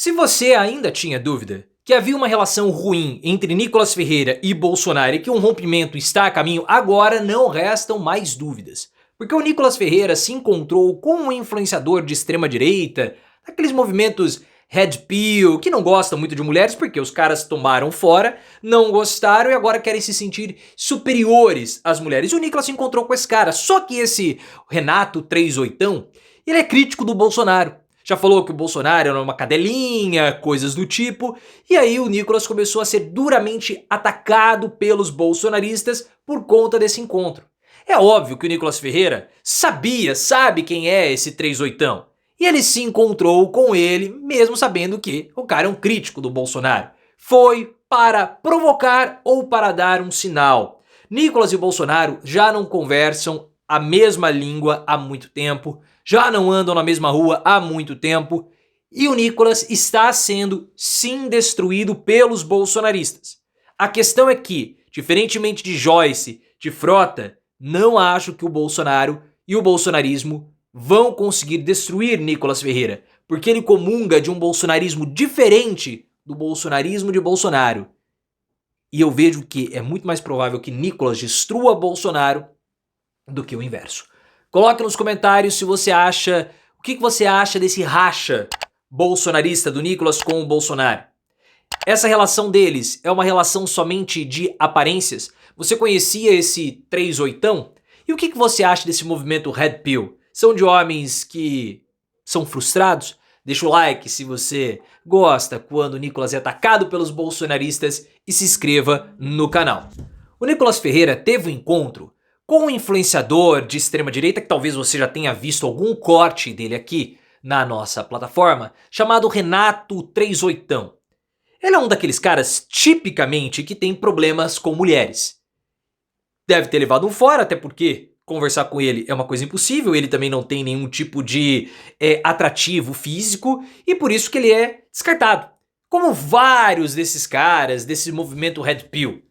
Se você ainda tinha dúvida que havia uma relação ruim entre Nicolas Ferreira e Bolsonaro e que um rompimento está a caminho, agora não restam mais dúvidas. Porque o Nicolas Ferreira se encontrou com um influenciador de extrema direita, aqueles movimentos Red Pill, que não gostam muito de mulheres porque os caras tomaram fora, não gostaram e agora querem se sentir superiores às mulheres. E o Nicolas se encontrou com esse cara, só que esse Renato 38, ele é crítico do Bolsonaro. Já falou que o Bolsonaro era uma cadelinha, coisas do tipo, e aí o Nicolas começou a ser duramente atacado pelos bolsonaristas por conta desse encontro. É óbvio que o Nicolas Ferreira sabe quem é esse 38, e ele se encontrou com ele, mesmo sabendo que o cara é um crítico do Bolsonaro. Foi para provocar ou para dar um sinal. Nicolas e Bolsonaro já não conversam a mesma língua há muito tempo, já não andam na mesma rua há muito tempo, e o Nicolas está sendo sim destruído pelos bolsonaristas. A questão é que, diferentemente de Joyce, de Frota, não acho que o Bolsonaro e o bolsonarismo vão conseguir destruir Nicolas Ferreira, porque ele comunga de um bolsonarismo diferente do bolsonarismo de Bolsonaro. E eu vejo que é muito mais provável que Nicolas destrua Bolsonaro do que o inverso. Coloque nos comentários se você acha, o que você acha desse racha bolsonarista do Nicolas com o Bolsonaro. Essa relação deles é uma relação somente de aparências? Você conhecia esse 38? E o que você acha desse movimento Red Pill? São de homens que são frustrados? Deixa o like se você gosta quando o Nicolas é atacado pelos bolsonaristas e se inscreva no canal. O Nicolas Ferreira teve um encontro com um influenciador de extrema direita, que talvez você já tenha visto algum corte dele aqui na nossa plataforma, chamado Renato 38. Ele é um daqueles caras tipicamente que tem problemas com mulheres. Deve ter levado um fora, até porque conversar com ele é uma coisa impossível, ele também não tem nenhum tipo de atrativo físico e por isso que ele é descartado. Como vários desses caras, desse movimento Red Pill.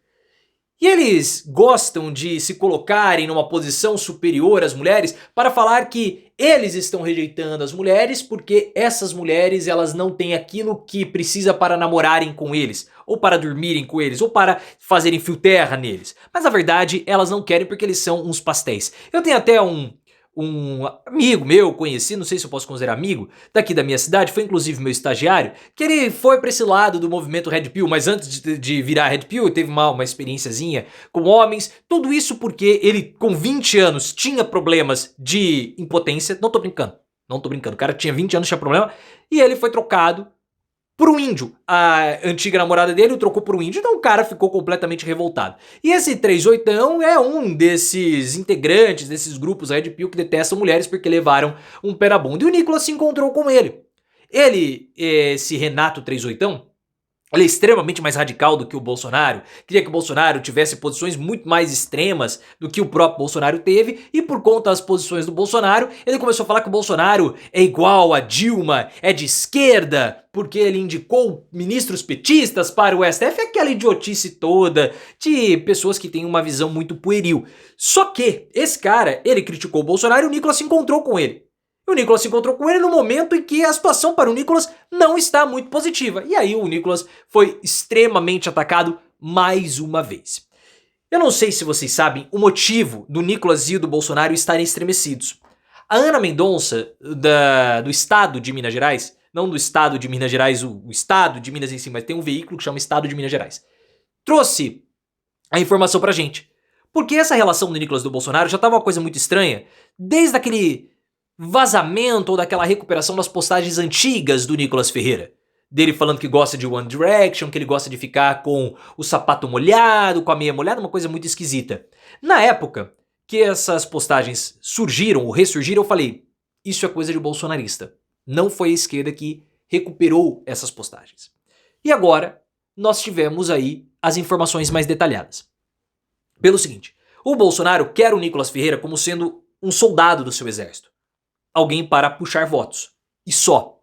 E eles gostam de se colocarem numa posição superior às mulheres para falar que eles estão rejeitando as mulheres porque essas mulheres elas não têm aquilo que precisa para namorarem com eles, ou para dormirem com eles, ou para fazerem fio terra neles. Mas na verdade elas não querem porque eles são uns pastéis. Eu tenho até um amigo meu, conheci, não sei se eu posso considerar amigo, daqui da minha cidade, foi inclusive meu estagiário, que ele foi pra esse lado do movimento Red Pill, mas antes de virar Red Pill, teve uma experiênciazinha com homens, tudo isso porque ele com 20 anos tinha problemas de impotência, não tô brincando, o cara tinha 20 anos, tinha problema, e ele foi trocado por um índio. A antiga namorada dele o trocou por um índio, então o cara ficou completamente revoltado. E esse 38 é um desses integrantes, desses grupos Red Pill que detestam mulheres porque levaram um pé na bunda. E o Nicolas se encontrou com ele. Esse Renato 38, ele é extremamente mais radical do que o Bolsonaro, queria que o Bolsonaro tivesse posições muito mais extremas do que o próprio Bolsonaro teve, e por conta das posições do Bolsonaro, ele começou a falar que o Bolsonaro é igual a Dilma, é de esquerda, porque ele indicou ministros petistas para o STF, aquela idiotice toda de pessoas que têm uma visão muito pueril. Só que esse cara, ele criticou o Bolsonaro e o Nicolas se encontrou com ele. O Nicolas se encontrou com ele no momento em que a situação para o Nicolas não está muito positiva. E aí o Nicolas foi extremamente atacado mais uma vez. Eu não sei se vocês sabem o motivo do Nicolas e do Bolsonaro estarem estremecidos. A Ana Mendonça, do estado de Minas Gerais, não do estado de Minas Gerais, o estado de Minas em si, mas tem um veículo que chama Estado de Minas Gerais, trouxe a informação pra gente. Porque essa relação do Nicolas e do Bolsonaro já estava uma coisa muito estranha desde aquele vazamento ou daquela recuperação das postagens antigas do Nicolas Ferreira. Dele falando que gosta de One Direction, que ele gosta de ficar com o sapato molhado, com a meia molhada, uma coisa muito esquisita. Na época que essas postagens surgiram ou ressurgiram, eu falei, isso é coisa de bolsonarista. Não foi a esquerda que recuperou essas postagens. E agora, nós tivemos aí as informações mais detalhadas. Pelo seguinte, o Bolsonaro quer o Nicolas Ferreira como sendo um soldado do seu exército. Alguém para puxar votos. E só.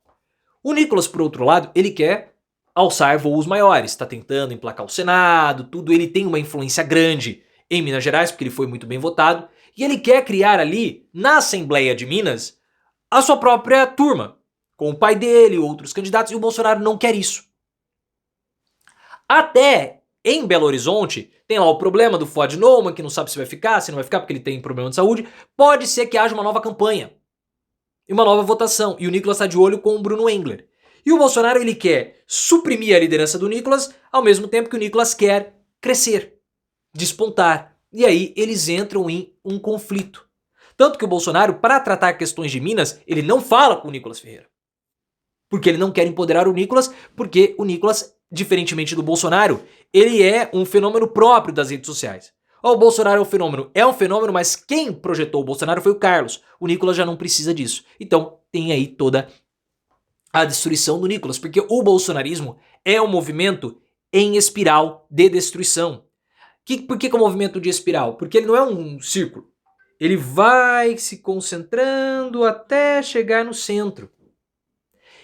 O Nicolas, por outro lado, ele quer alçar voos maiores. Está tentando emplacar o Senado, tudo. Ele tem uma influência grande em Minas Gerais, porque ele foi muito bem votado. E ele quer criar ali, na Assembleia de Minas, a sua própria turma. com o pai dele, outros candidatos, e o Bolsonaro não quer isso. Até em Belo Horizonte, tem lá o problema do Fuad Noman, que não sabe se vai ficar, se não vai ficar porque ele tem problema de saúde. Pode ser que haja uma nova campanha e uma nova votação, e o Nicolas está de olho com o Bruno Engler. E o Bolsonaro, ele quer suprimir a liderança do Nicolas, ao mesmo tempo que o Nicolas quer crescer, despontar. E aí eles entram em um conflito. Tanto que o Bolsonaro, para tratar questões de Minas, ele não fala com o Nicolas Ferreira. Porque ele não quer empoderar o Nicolas, porque o Nicolas, diferentemente do Bolsonaro, ele é um fenômeno próprio das redes sociais. O Bolsonaro é um fenômeno, mas quem projetou o Bolsonaro foi o Carlos. O Nicolas já não precisa disso. Então tem aí toda a destruição do Nicolas, porque o bolsonarismo é um movimento em espiral de destruição. Por que é um movimento de espiral? Porque ele não é um círculo. Ele vai se concentrando até chegar no centro.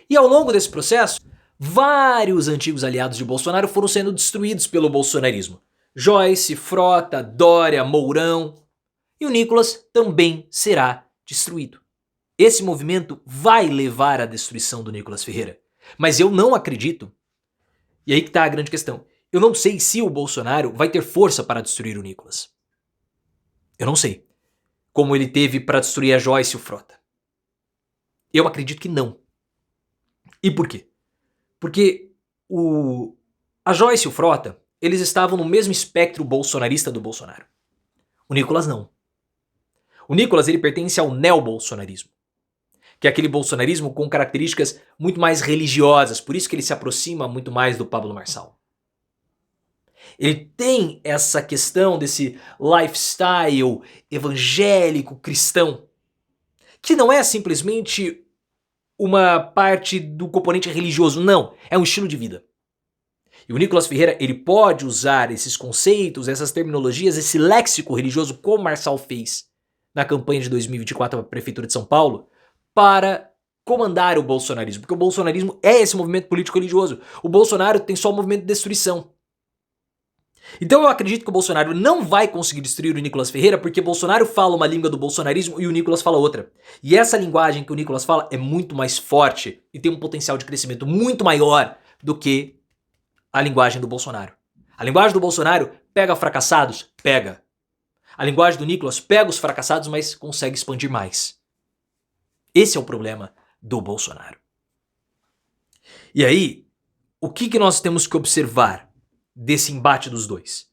E ao longo desse processo, vários antigos aliados de Bolsonaro foram sendo destruídos pelo bolsonarismo. Joyce, Frota, Dória, Mourão. E o Nicolas também será destruído. Esse movimento vai levar à destruição do Nicolas Ferreira. Mas eu não acredito, e aí que está a grande questão, eu não sei se o Bolsonaro vai ter força para destruir o Nicolas. Eu não sei. Como ele teve para destruir a Joyce e o Frota. Eu acredito que não. E por quê? Porque a Joyce e o Frota, eles estavam no mesmo espectro bolsonarista do Bolsonaro. O Nicolas não. O Nicolas, ele pertence ao neobolsonarismo, que é aquele bolsonarismo com características muito mais religiosas, por isso que ele se aproxima muito mais do Pablo Marçal. Ele tem essa questão desse lifestyle evangélico cristão, que não é simplesmente uma parte do componente religioso, não, é um estilo de vida. E o Nicolas Ferreira, ele pode usar esses conceitos, essas terminologias, esse léxico religioso, como Marçal fez na campanha de 2024 para a Prefeitura de São Paulo, para comandar o bolsonarismo. Porque o bolsonarismo é esse movimento político religioso. O Bolsonaro tem só um movimento de destruição. Então eu acredito que o Bolsonaro não vai conseguir destruir o Nicolas Ferreira, porque Bolsonaro fala uma língua do bolsonarismo e o Nicolas fala outra. E essa linguagem que o Nicolas fala é muito mais forte e tem um potencial de crescimento muito maior do que a linguagem do Bolsonaro. A linguagem do Bolsonaro pega fracassados? Pega. A linguagem do Nicolas pega os fracassados, mas consegue expandir mais. Esse é o problema do Bolsonaro. E aí, o que nós temos que observar desse embate dos dois?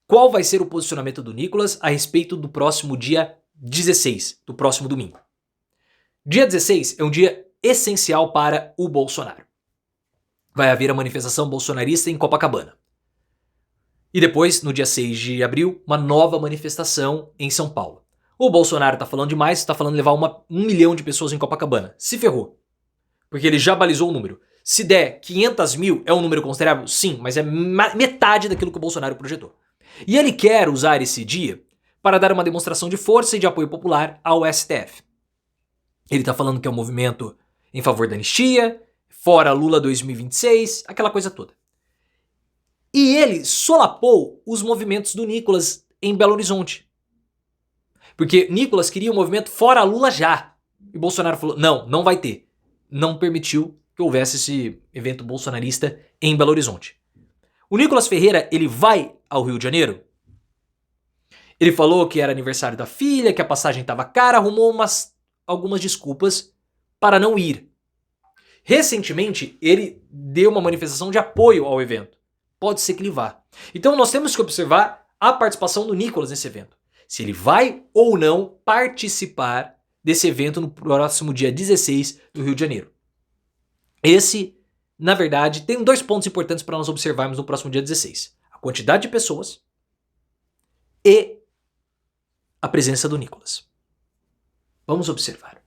Qual vai ser o posicionamento do Nicolas a respeito do próximo dia 16, do próximo domingo? Dia 16 é um dia essencial para o Bolsonaro. Vai haver a manifestação bolsonarista em Copacabana. E depois, no dia 6 de abril, uma nova manifestação em São Paulo. O Bolsonaro tá falando demais, tá falando de levar 1 milhão de pessoas em Copacabana. Se ferrou. Porque ele já balizou o número. Se der 500 mil, é um número considerável? Sim, mas é metade daquilo que o Bolsonaro projetou. E ele quer usar esse dia para dar uma demonstração de força e de apoio popular ao STF. Ele tá falando que é um movimento em favor da anistia, fora Lula 2026, aquela coisa toda. E ele solapou os movimentos do Nicolas em Belo Horizonte. Porque Nicolas queria um movimento fora Lula já. E Bolsonaro falou, não vai ter. Não permitiu que houvesse esse evento bolsonarista em Belo Horizonte. O Nicolas Ferreira, ele vai ao Rio de Janeiro. Ele falou que era aniversário da filha, que a passagem estava cara, arrumou algumas desculpas para não ir. Recentemente, ele deu uma manifestação de apoio ao evento. Pode ser que ele vá. Então nós temos que observar a participação do Nicolas nesse evento. Se ele vai ou não participar desse evento no próximo dia 16 do Rio de Janeiro. Esse, na verdade, tem 2 pontos importantes para nós observarmos no próximo dia 16. A quantidade de pessoas e a presença do Nicolas. Vamos observar.